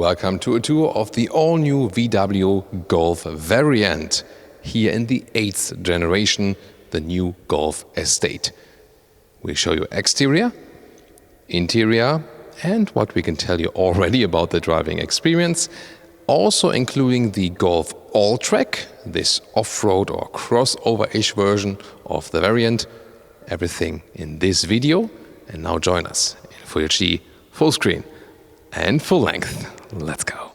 welcome to a tour of the all-new VW Golf variant, here in the 8th generation, the new Golf Estate. We'll show you exterior, interior, and what we can tell you already about the driving experience, also including the Golf Alltrack, this off-road or crossover-ish version of the variant. Everything in this video, and now join us in Full HD, full screen and full length. Let's go.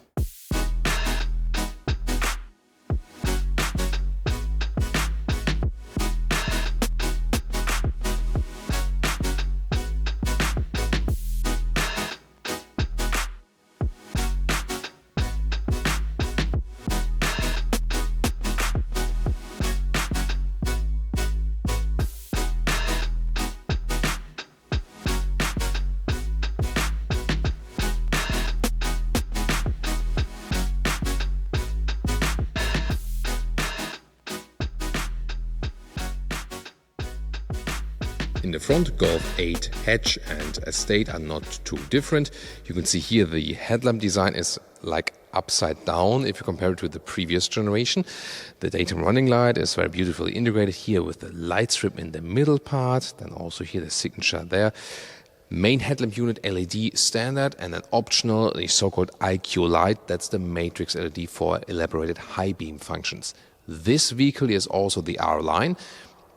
In the front, Golf 8 hatch and Estate are not too different. You can see here the headlamp design is like upside down if you compare it to the previous generation. The daytime running light is very beautifully integrated here with the light strip in the middle part, then also here the signature there. Main headlamp unit LED standard, and an optional, the so-called IQ light, that's the matrix LED for elaborated high beam functions. This vehicle is also the R line.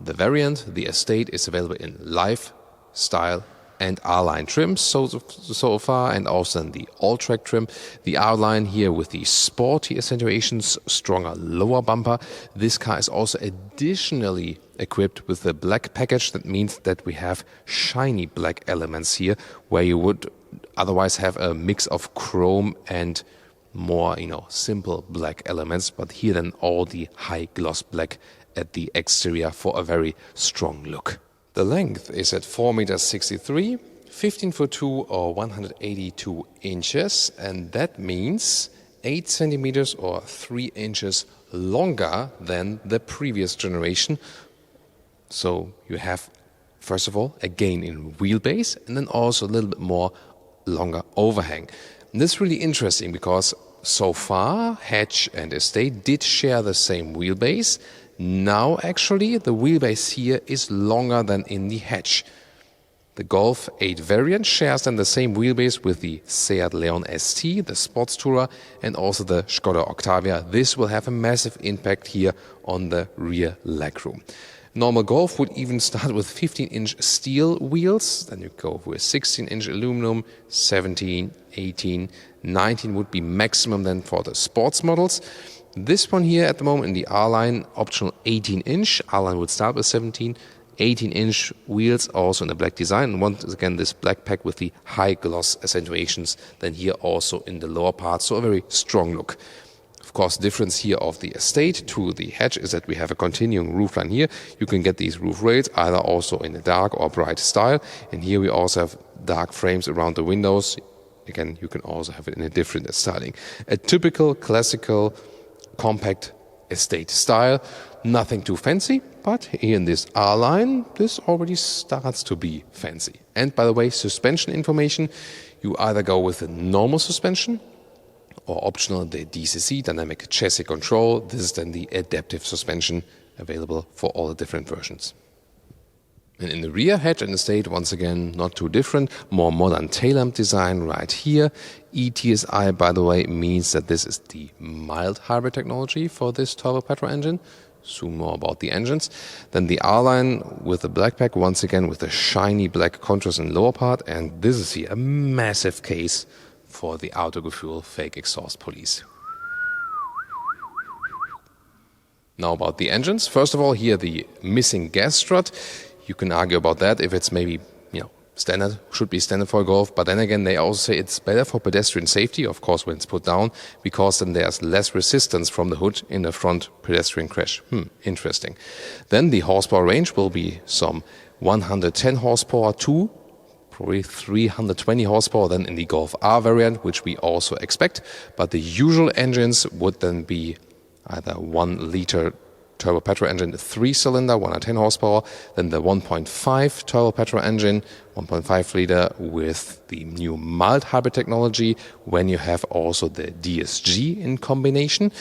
The variant, the Estate, is available in Life, Style and R-Line trims so far, and also in the Alltrack trim. The R-Line here with the sporty accentuations, stronger lower bumper. This car is also additionally equipped with the black package. That means that we have shiny black elements here, where you would otherwise have a mix of chrome and more, simple black elements. But here then all the high gloss black at the exterior for a very strong look. The length is at 4.63 meters, 15'2" or 182 inches, and that means 8 centimeters or 3 inches longer than the previous generation. So you have, first of all, a gain in wheelbase, and then also a little bit more longer overhang. And this is really interesting because so far hatch and Estate did share the same wheelbase. Now actually the wheelbase here is longer than in the hatch. The Golf 8 variant shares then the same wheelbase with the Seat Leon ST, the Sports Tourer, and also the Skoda Octavia. This will have a massive impact here on the rear legroom. Normal Golf would even start with 15-inch steel wheels, then you go with 16-inch aluminum, 17, 18, 19 would be maximum then for the sports models. This one here at the moment in the R-Line, optional 18-inch. R-Line would start with 17, 18-inch wheels, also in the black design. And once again, this black pack with the high gloss accentuations, then here also in the lower part, so a very strong look. Of course, the difference here of the Estate to the hatch is that we have a continuing roofline here. You can get these roof rails either also in a dark or bright style. And here we also have dark frames around the windows. Again, you can also have it in a different styling. A typical classical compact Estate style, nothing too fancy, but here in this R-Line, this already starts to be fancy. And by the way, suspension information, you either go with a normal suspension or optional the DCC, dynamic chassis control. This is then the adaptive suspension available for all the different versions. And in the rear, hatch and Estate, once again, not too different. More modern tail lamp design right here. ETSI, by the way, means that this is the mild hybrid technology for this turbo petrol engine. Soon more about the engines. Then the R-Line with the black pack, once again with the shiny black contrast in lower part. And this is here a massive case for the Autogefuehl fake exhaust police. Now about the engines. First of all, here the missing gas strut. You can argue about that, if it's maybe, standard, should be standard for a Golf. But then again, they also say it's better for pedestrian safety, of course, when it's put down, because then there's less resistance from the hood in the front pedestrian crash. Interesting. Then the horsepower range will be some 110 horsepower to probably 320 horsepower then in the Golf R variant, which we also expect. But the usual engines would then be either 1 liter turbo petrol engine, 3-cylinder, 110 horsepower. Then the 1.5 turbo petrol engine, 1.5 liter with the new mild hybrid technology, when you have also the DSG in combination.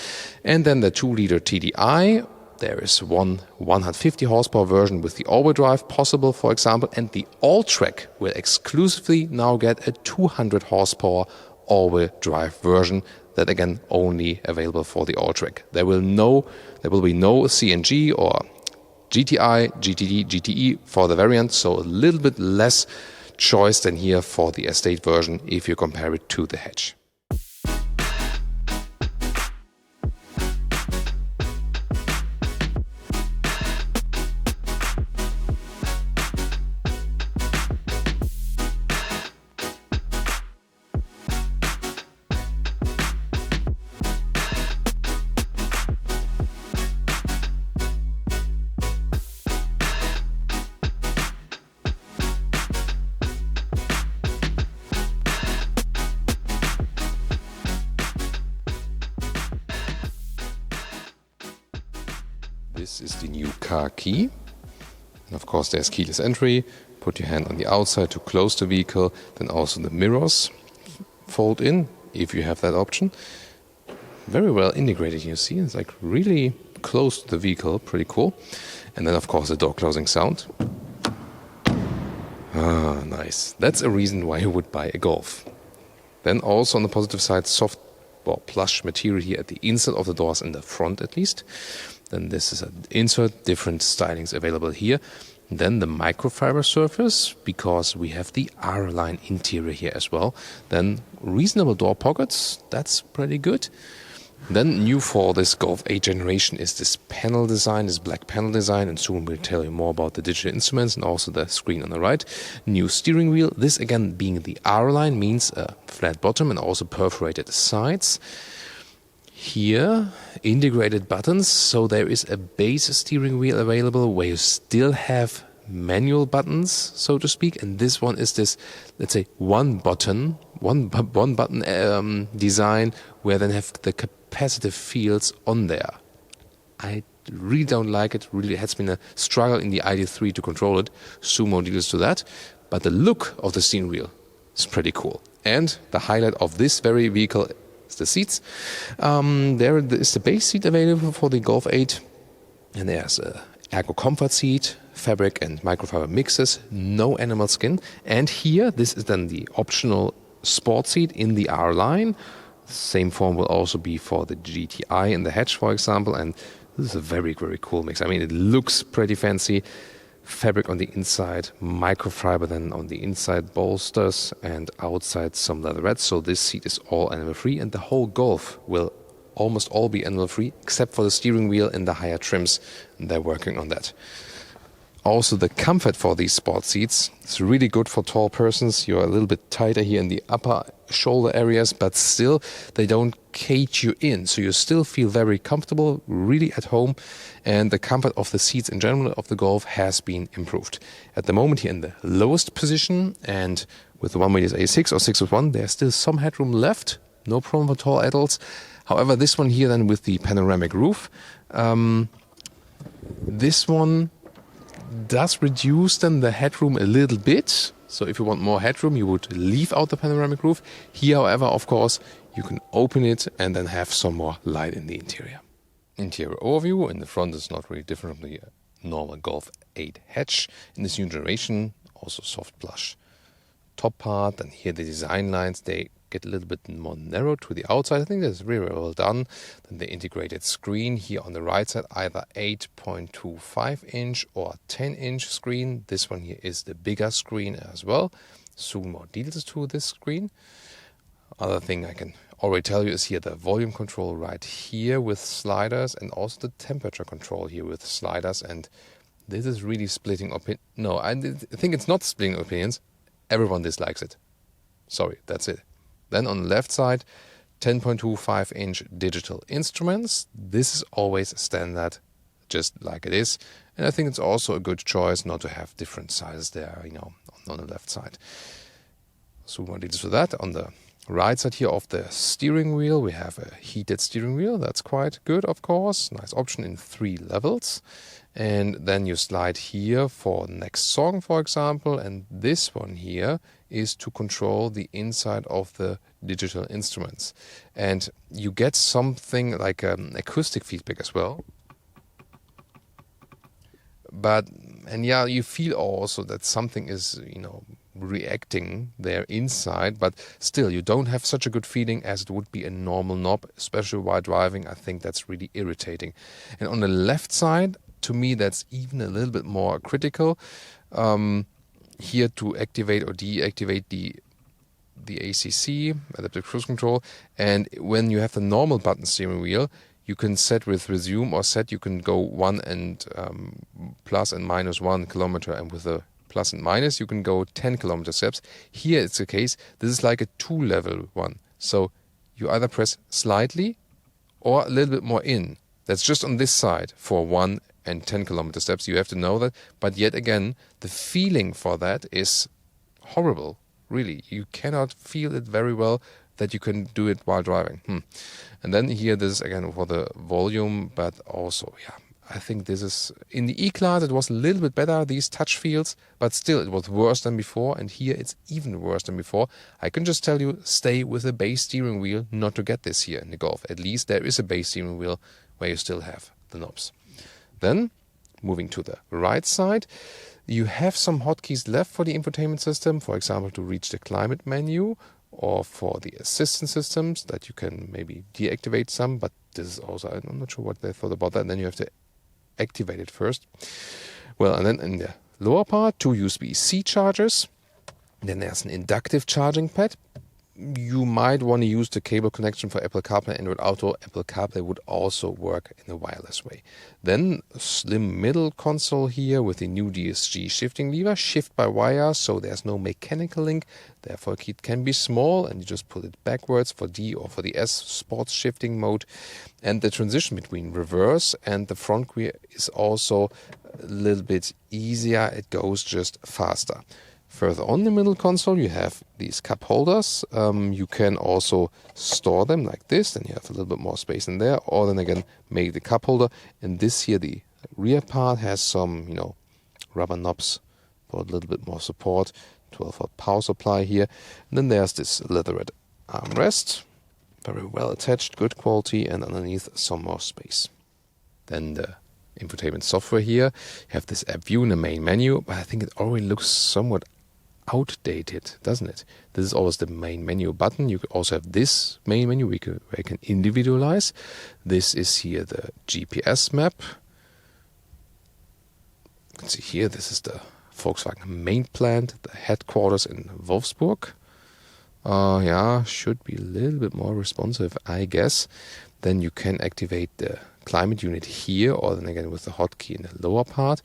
And then the 2-liter TDI. There is one 150 horsepower version with the all-wheel drive possible, for example, and the Alltrack will exclusively now get a 200 horsepower all-wheel drive version. That again only available for the Alltrack. There will be no CNG or GTI, GTD, GTE for the variant, so a little bit less choice than here for the estate version if you compare it to the hatch. This is the new car key. And of course there's keyless entry. Put your hand on the outside to close the vehicle. Then also the mirrors fold in if you have that option. Very well integrated, you see. It's like really close to the vehicle. Pretty cool. And then of course the door closing sound. Ah, nice. That's a reason why you would buy a Golf. Then also on the positive side, soft plush material here at the inside of the doors, in the front at least. Then this is an insert, different stylings available here. Then the microfiber surface, because we have the R-line interior here as well. Then reasonable door pockets, that's pretty good. Then new for this Golf 8 generation is this panel design, this black panel design, and soon we'll tell you more about the digital instruments and also the screen on the right. New steering wheel, this again being the R-line means a flat bottom and also perforated sides. Here, integrated buttons, so there is a base steering wheel available where you still have manual buttons, so to speak, and this one is this, let's say, one button design where then have the capacitive fields on there. I really don't like it. Really, it has been a struggle in the ID3 to control it. Sumo deals to that, but the look of the steering wheel is pretty cool. And the highlight of this very vehicle, the seats. There is the base seat available for the Golf 8, and there's a ergo comfort seat, fabric and microfiber mixes, no animal skin. And here, this is then the optional sport seat in the R line. Same form will also be for the GTI and the hatch, for example. And this is a very, very cool mix. I mean, it looks pretty fancy. Fabric on the inside, microfiber then on the inside bolsters, and outside some leatherette. So this seat is all animal free, and the whole Golf will almost all be animal free except for the steering wheel and the higher trims, and they're working on that. Also, the comfort for these sport seats is really good for tall persons. You're a little bit tighter here in the upper shoulder areas, but still they don't cage you in. So you still feel very comfortable, really at home. And the comfort of the seats in general of the Golf has been improved. At the moment here in the lowest position, and with the 1.8 A6 or 6.1, there's still some headroom left. No problem for tall adults. However, this one here then with the panoramic roof, this one does reduce then the headroom a little bit. So if you want more headroom, you would leave out the panoramic roof. Here, however, of course, you can open it and then have some more light in the interior. Interior overview. In the front is not really different from the normal Golf 8 hatch. In this new generation, also soft plush top part. And here the design lines, they get a little bit more narrow to the outside. I think that's really well done. Then the integrated screen here on the right side, either 8.25 inch or 10 inch screen. This one here is the bigger screen as well. Soon more details to this screen. Other thing I can already tell you is here the volume control right here with sliders, and also the temperature control here with sliders. And this is really splitting opinion. No, I think it's not splitting opinions. Everyone dislikes it. Sorry, that's it. Then on the left side, 10.25 inch digital instruments. This is always standard, just like it is. And I think it's also a good choice not to have different sizes there, on the left side. So more details for that. On the right side here of the steering wheel, we have a heated steering wheel. That's quite good, of course. Nice option in 3 levels. And then you slide here for next song, for example. And this one here is to control the inside of the digital instruments. And you get something like acoustic feedback as well. And yeah, you feel also that something is, reacting there inside, but still you don't have such a good feeling as it would be a normal knob, especially while driving. I think that's really irritating. And on the left side, to me, that's even a little bit more critical. Here to activate or deactivate the ACC, adaptive cruise control, and when you have the normal button steering wheel, you can set with resume or set. You can go 1 and plus and minus 1 kilometer, and with the plus and minus you can go 10 kilometer steps. Here it's the case. This is like a 2-level one. So you either press slightly or a little bit more in. That's just on this side for 1 and 10 kilometer steps. You have to know that. But yet again, the feeling for that is horrible. Really, you cannot feel it very well that you can do it while driving. And then here, this is again for the volume, but also, I think this is, in the E-Class, it was a little bit better, these touch fields, but still it was worse than before, and here it's even worse than before. I can just tell you, stay with a base steering wheel, not to get this here in the Golf. At least there is a base steering wheel where you still have the knobs. Then, moving to the right side, you have some hotkeys left for the infotainment system, for example, to reach the climate menu, or for the assistance systems that you can maybe deactivate some, but this is also, I'm not sure what they thought about that. And then you have to activate it first. Well, and then in the lower part, 2 USB-C chargers. Then there's an inductive charging pad. You might want to use the cable connection for Apple CarPlay, Android Auto. Apple CarPlay would also work in a wireless way. Then a slim middle console here with the new DSG shifting lever, shift by wire, so there's no mechanical link. Therefore, it can be small, and you just put it backwards for D or for the S sports shifting mode. And the transition between reverse and the front gear is also a little bit easier. It goes just faster. Further on the middle console, you have these cup holders. You can also store them like this, then you have a little bit more space in there, or then again make the cup holder. And this here, the rear part, has some, rubber knobs for a little bit more support. 12-volt power supply here. And then there's this leatherette armrest, very well attached, good quality, and underneath some more space. Then the infotainment software here. You have this app view in the main menu, but I think it already looks somewhat outdated, doesn't it? This is always the main menu button. You could also have this main menu where you can individualize. This is here the GPS map. You can see here, this is the Volkswagen main plant, the headquarters in Wolfsburg. Should be a little bit more responsive, I guess. Then you can activate the climate unit here, or then again with the hotkey in the lower part.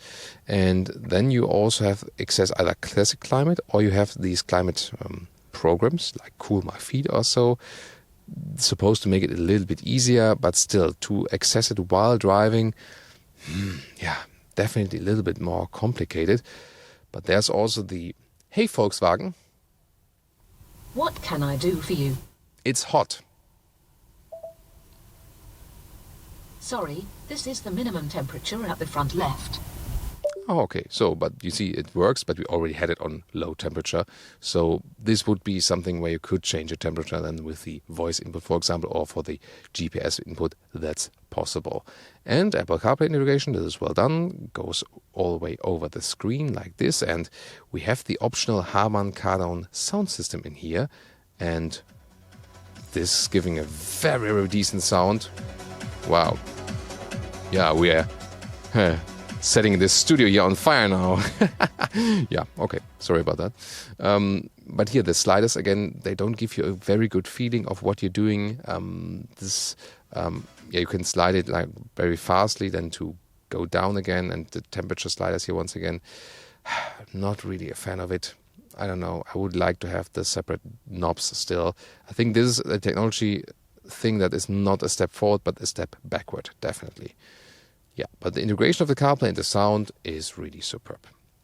And then you also have access either classic climate, or you have these climate programs like Cool My Feet or so. It's supposed to make it a little bit easier, but still to access it while driving, definitely a little bit more complicated. But there's also the, hey Volkswagen, what can I do for you? It's hot. Sorry, this is the minimum temperature at the front left. Oh, okay. So, but you see, it works, but we already had it on low temperature. So this would be something where you could change the temperature then with the voice input, for example, or for the GPS input. That's possible. And Apple CarPlay integration, this is well done, goes all the way over the screen like this. And we have the optional Harman Kardon sound system in here. And this is giving a very, very decent sound. Wow. Yeah, we are setting this studio here on fire now. Yeah, okay. Sorry about that. But here, the sliders, again, they don't give you a very good feeling of what you're doing. You can slide it like very fastly, then to go down again. And the temperature sliders here, once again, not really a fan of it. I don't know. I would like to have the separate knobs still. I think this is a technology thing that is not a step forward, but a step backward, definitely. Yeah, but the integration of the CarPlay and the sound is really superb.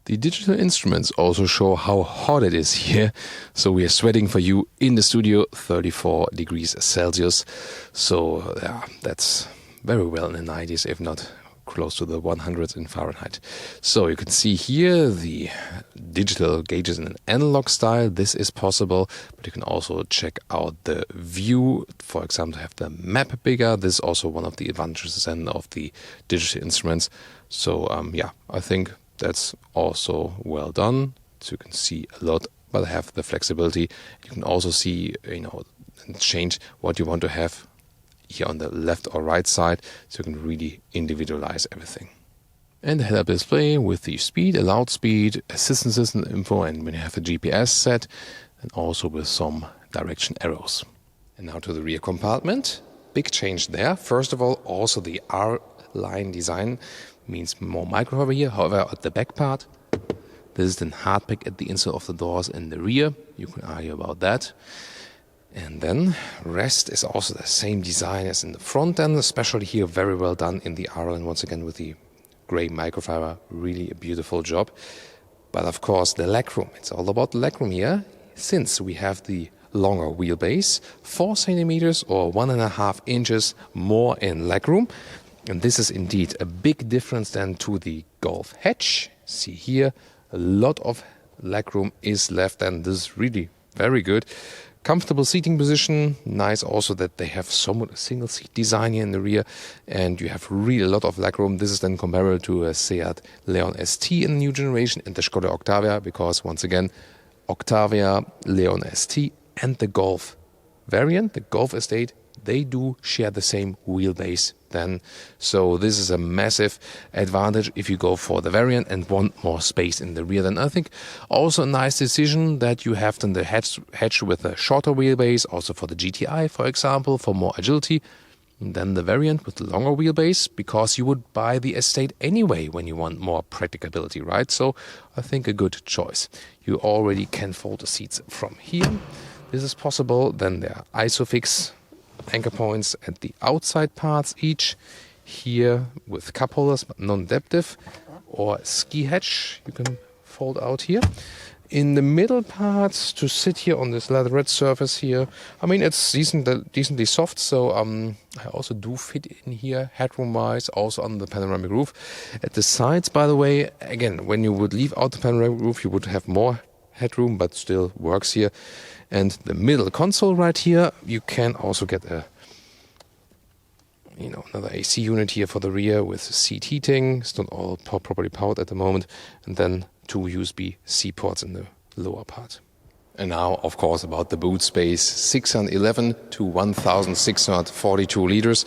The digital instruments also show how hot it is here. So we are sweating for you in the studio, 34 degrees Celsius. So yeah, that's very well in the 90s, if not close to the 100s in Fahrenheit. So you can see here the digital gauges in an analog style. This is possible, but you can also check out the view. For example, have the map bigger. This is also one of the advantages then of the digital instruments. So yeah, I think that's also well done. So you can see a lot, but have the flexibility. You can also see, and change what you want to have here on the left or right side, so you can really individualize everything. And the head-up display with the speed, allowed speed, assistance system info, and when you have the GPS set, and also with some direction arrows. And now to the rear compartment. Big change there. First of all, also the R-line design means more microfiber here. However, at the back part, this is the hardback at the inside of the doors in the rear. You can argue about that. And then rest is also the same design as in the front end, especially here very well done in the R-line once again with the grey microfiber. Really a beautiful job. But of course the legroom, it's all about the legroom here, since we have the longer wheelbase, 4 centimeters or 1.5 inches more in legroom. And this is indeed a big difference then to the Golf hatch. See here, a lot of legroom is left, and this is really very good. Comfortable seating position, nice also that they have somewhat a single seat design here in the rear, and you have really a lot of legroom. This is then comparable to a Seat Leon ST in the new generation and the Skoda Octavia, because once again, Octavia, Leon ST and the Golf variant, the Golf Estate, they do share the same wheelbase then. So this is a massive advantage if you go for the variant and want more space in the rear. Then I think also a nice decision that you have then the hatch with a shorter wheelbase, also for the GTI, for example, for more agility. And then the variant with the longer wheelbase, because you would buy the Estate anyway when you want more practicability, right? So I think a good choice. You already can fold the seats from here. This is possible. Then there are ISOFIX anchor points at the outside parts each. Here with cup holders, but non-adaptive, or ski hatch you can fold out here. In the middle parts to sit here on this leatherette surface here, I mean it's decently soft, so I also do fit in here headroom wise, also on the panoramic roof. At the sides, by the way, again, when you would leave out the panoramic roof you would have more headroom, but still works here. And the middle console right here, you can also get a another AC unit here for the rear with seat heating. It's not all properly powered at the moment. And then 2 USB-C ports in the lower part. And now, of course, about the boot space, 611 to 1,642 liters.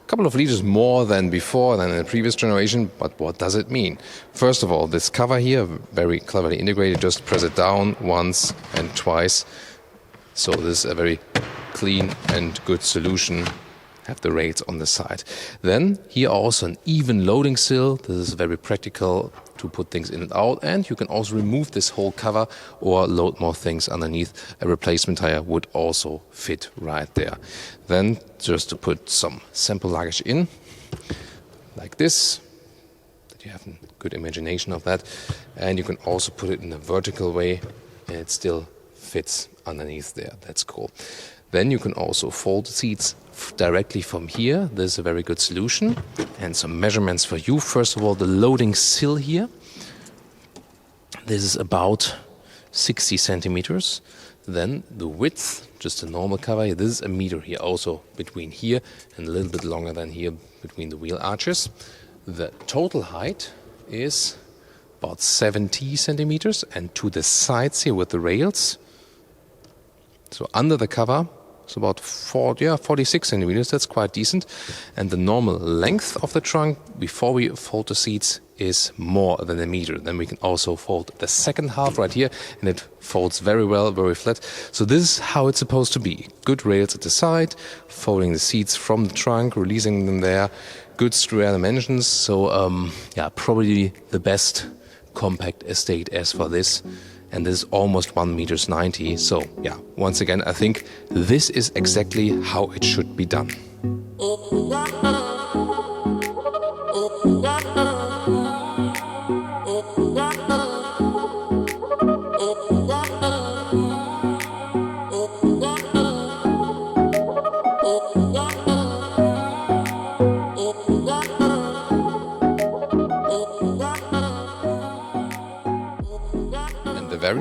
A couple of liters more than before, than in the previous generation, but what does it mean? First of all, this cover here, very cleverly integrated, just press it down once and twice. So this is a very clean and good solution. Have the rails on the side. Then here also an even loading sill. This is very practical to put things in and out, and you can also remove this whole cover or load more things underneath. A replacement tire would also fit right there. Then just to put some sample luggage in, like this, that you have a good imagination of that, and you can also put it in a vertical way and it still fits underneath there. That's cool. Then you can also fold seats directly from here. This is a very good solution. And some measurements for you. First of all, the loading sill here. This is about 60 centimeters. Then the width, just a normal cover. This is a meter here, also between here and a little bit longer than here between the wheel arches. The total height is about 70 centimeters. And to the sides here with the rails, so under the cover, it's about 46 centimeters. That's quite decent. And the normal length of the trunk before we fold the seats is more than a meter. Then we can also fold the second half right here, and it folds very well, very flat. So this is how it's supposed to be. Good rails at the side, folding the seats from the trunk, releasing them there. Good square dimensions. So probably the best compact Estate as for this. And this is almost 1.90 meters. So yeah, once again, I think this is exactly how it should be done.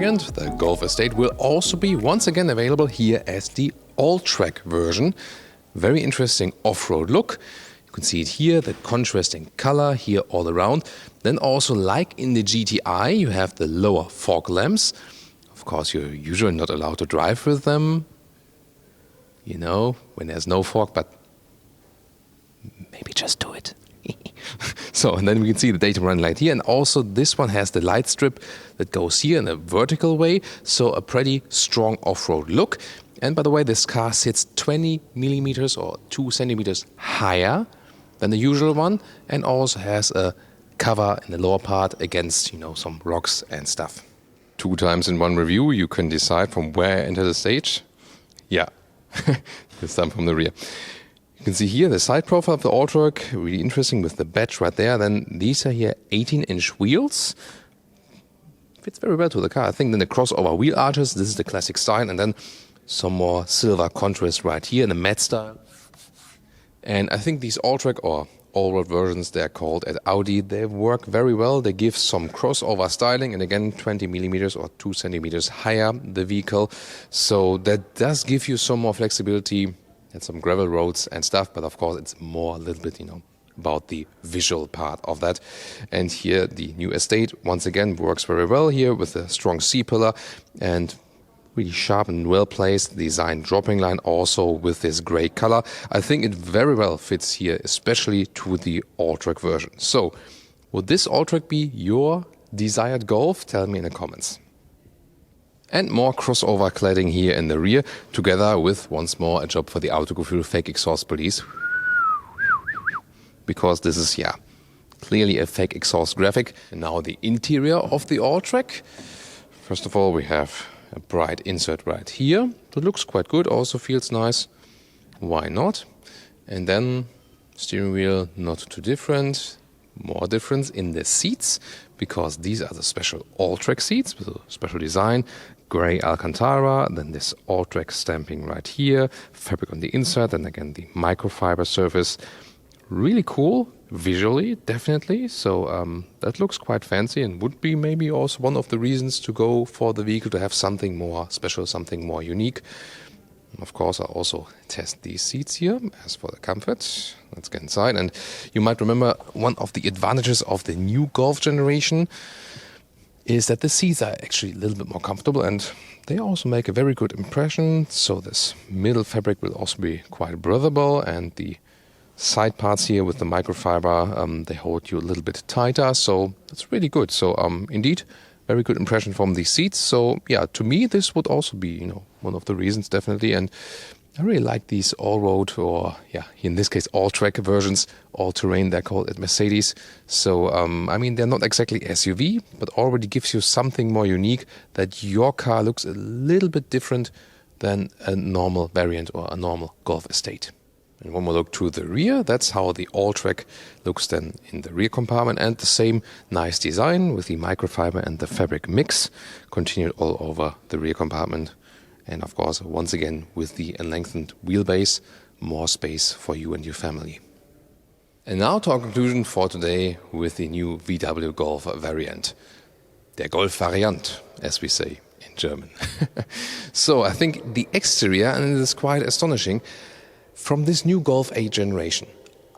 variant, the Golf Estate, will also be once again available here as the Alltrack version. Very interesting off-road look. You can see it here, the contrasting color here all around. Then also, like in the GTI, you have the lower fog lamps. Of course, you're usually not allowed to drive with them, you know, when there's no fog, but maybe just do it. So, and then we can see the daytime running light here, and also this one has the light strip that goes here in a vertical way, so a pretty strong off-road look. And by the way, this car sits 20 millimeters or 2 centimeters higher than the usual one, and also has a cover in the lower part against, you know, some rocks and stuff. 2 times in one review, you can decide from where I enter the stage. Yeah, this time from the rear. You can see here the side profile of the Alltrack, really interesting with the badge right there. Then these are here 18-inch wheels. Fits very well to the car. I think then the crossover wheel arches, this is the classic style, and then some more silver contrast right here in the matte style. And I think these Alltrack or all-road versions, they're called at Audi, they work very well. They give some crossover styling, and again 20 millimeters or 2 centimeters higher the vehicle. So that does give you some more flexibility and some gravel roads and stuff, but of course it's more a little bit, you know, about the visual part of that. And here the new Estate once again works very well here with a strong C-pillar and really sharp and well placed design dropping line, also with this grey color. I think it very well fits here, especially to the Alltrack version. So would this Alltrack be your desired Golf? Tell me in the comments. And more crossover cladding here in the rear, together with, once more, a job for the Autogefuehl fake exhaust police. Because this is, yeah, clearly a fake exhaust graphic. And now the interior of the Alltrack. First of all, we have a bright insert right here. That looks quite good, also feels nice. Why not? And then steering wheel, not too different. More difference in the seats, because these are the special Alltrack seats with a special design. Grey Alcantara, then this Alltrack stamping right here, fabric on the insert, and again the microfiber surface. Really cool, visually, definitely. So that looks quite fancy and would be maybe also one of the reasons to go for the vehicle, to have something more special, something more unique. And of course, I'll also test these seats here. As for the comfort, let's get inside. And you might remember one of the advantages of the new Golf generation is that the seats are actually a little bit more comfortable, and they also make a very good impression. So this middle fabric will also be quite breathable, and the side parts here with the microfiber, they hold you a little bit tighter, so it's really good. So indeed, very good impression from these seats. So yeah, to me this would also be, you know, one of the reasons, definitely. And I really like these all-road, or yeah, in this case all-track versions, all-terrain they're called at Mercedes. So I mean, they're not exactly SUV, but already gives you something more unique, that your car looks a little bit different than a normal variant or a normal Golf Estate. And one more look to the rear, that's how the Alltrack looks then in the rear compartment, and the same nice design with the microfiber and the fabric mix continued all over the rear compartment. And of course, once again, with the lengthened wheelbase, more space for you and your family. And now to our conclusion for today with the new VW Golf variant. Der Golf-Variant, as we say in German. So I think the exterior, and it is quite astonishing, from this new Golf 8 generation,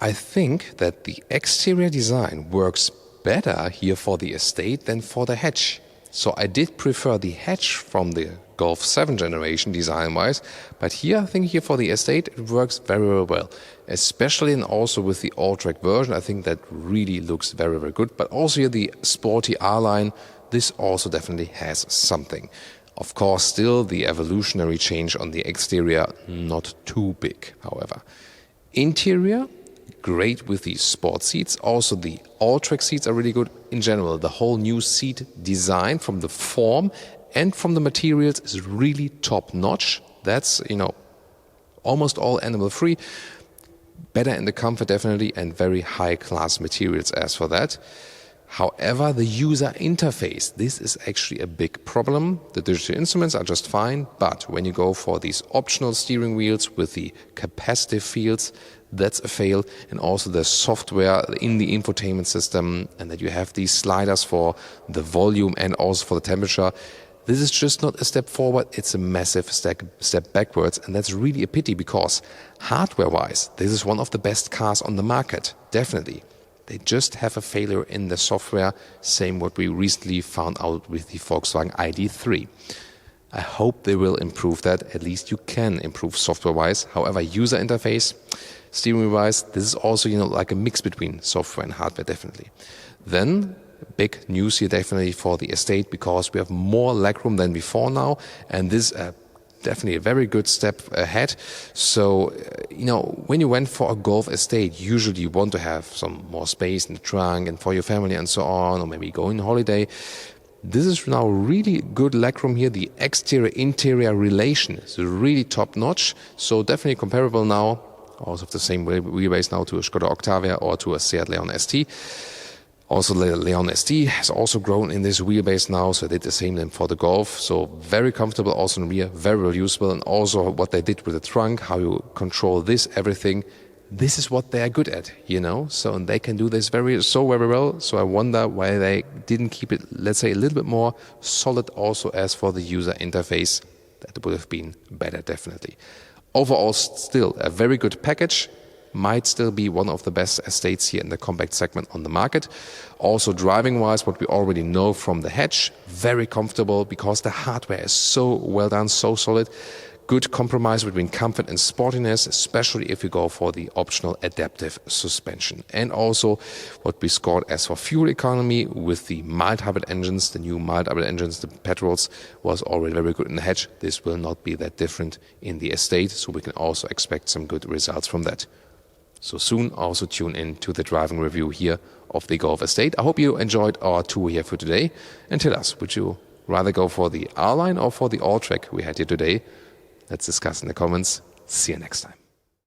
I think that the exterior design works better here for the Estate than for the hatch. So I did prefer the hatch from the Golf 7 generation design-wise, but here I think here for the Estate it works very, very well. Especially and also with the Alltrack version, I think that really looks very, very good. But also here the sporty R-Line, this also definitely has something. Of course, still the evolutionary change on the exterior, not too big, however. Interior, great with the sport seats. Also the Alltrack seats are really good in general. The whole new seat design from the form and from the materials is really top notch. That's, you know, almost all animal free. Better in the comfort definitely, and very high class materials as for that. However, the user interface, this is actually a big problem. The digital instruments are just fine, but when you go for these optional steering wheels with the capacitive fields, that's a fail. And also the software in the infotainment system, and that you have these sliders for the volume and also for the temperature. This is just not a step forward, it's a massive step backwards, and that's really a pity because hardware-wise, this is one of the best cars on the market, definitely. They just have a failure in the software, same what we recently found out with the Volkswagen ID.3. I hope they will improve that, at least you can improve software-wise. However, user interface, steering wise, this is also, like a mix between software and hardware, definitely. Then, big news here definitely for the estate because we have more legroom than before now, and this is definitely a very good step ahead. So, when you went for a Golf estate, usually you want to have some more space in the trunk and for your family and so on, or maybe go on holiday. This is now really good legroom here. The exterior-interior relation is really top-notch, so definitely comparable now, also of the same wheelbase now to a Skoda Octavia or to a Seat Leon ST. Also, the Leon ST has also grown in this wheelbase now, so they did the same then for the Golf. So very comfortable also in the rear, very reusable, and also what they did with the trunk, how you control this, everything. This is what they are good at, so and they can do this very well. So I wonder why they didn't keep it, let's say, a little bit more solid also as for the user interface. That would have been better, definitely. Overall, still a very good package. Might still be one of the best estates here in the compact segment on the market. Also driving-wise, what we already know from the hatch, very comfortable because the hardware is so well done, so solid. Good compromise between comfort and sportiness, especially if you go for the optional adaptive suspension. And also what we scored as for fuel economy with the mild hybrid engines, the new mild hybrid engines, the petrols, was already very good in the hatch. This will not be that different in the estate, so we can also expect some good results from that. So soon also tune in to the driving review here of the Golf estate. I hope you enjoyed our tour here for today. And tell us, would you rather go for the R-Line or for the Alltrack we had here today? Let's discuss in the comments. See you next time.